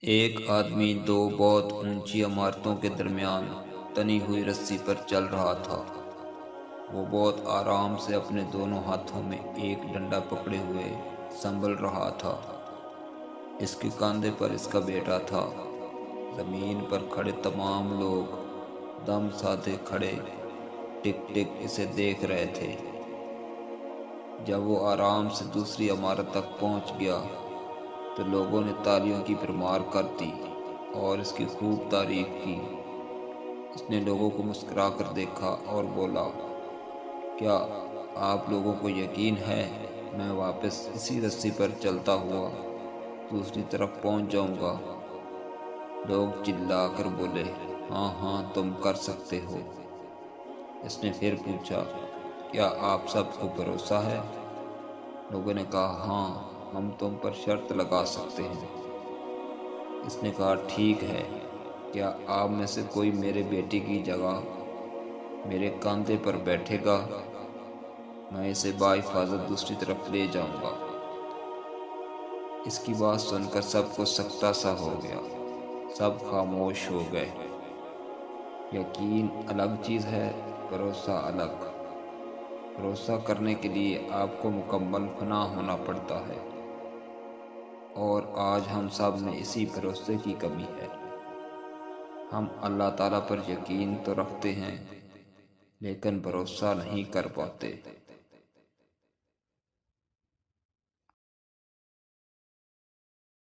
ایک آدمی دو بہت اونچی عمارتوں کے درمیان تنی ہوئی رسی پر چل رہا تھا۔ وہ بہت آرام سے اپنے دونوں ہاتھوں میں ایک ڈنڈا پکڑے ہوئے سنبھل رہا تھا۔ اس کے کاندھے پر اس کا بیٹا تھا۔ زمین پر کھڑے تمام لوگ دم سادھے کھڑے ٹک ٹک اسے دیکھ رہے تھے۔ جب وہ آرام سے دوسری عمارت تک پہنچ گیا تو لوگوں نے تالیوں کی بھرمار کر دی اور اس کی خوب تعریف کی۔ اس نے لوگوں کو مسکرا کر دیکھا اور بولا، کیا آپ لوگوں کو یقین ہے میں واپس اسی رسی پر چلتا ہوا دوسری طرف پہنچ جاؤں گا؟ لوگ چلا کر بولے، ہاں ہاں تم کر سکتے ہو۔ اس نے پھر پوچھا، کیا آپ سب کو بھروسہ ہے؟ لوگوں نے کہا، ہاں ہم تم پر شرط لگا سکتے ہیں۔ اس نے کہا، ٹھیک ہے، کیا آپ میں سے کوئی میرے بیٹے کی جگہ میرے کاندھے پر بیٹھے گا؟ میں اسے بحفاظت دوسری طرف لے جاؤں گا۔ اس کی بات سن کر سب کو سکتہ سا ہو گیا، سب خاموش ہو گئے۔ یقین الگ چیز ہے، بھروسہ الگ۔ بھروسہ کرنے کے لیے آپ کو مکمل فنا ہونا پڑتا ہے، اور آج ہم سب میں اسی بھروسے کی کمی ہے۔ ہم اللہ تعالیٰ پر یقین تو رکھتے ہیں لیکن بھروسہ نہیں کر پاتے۔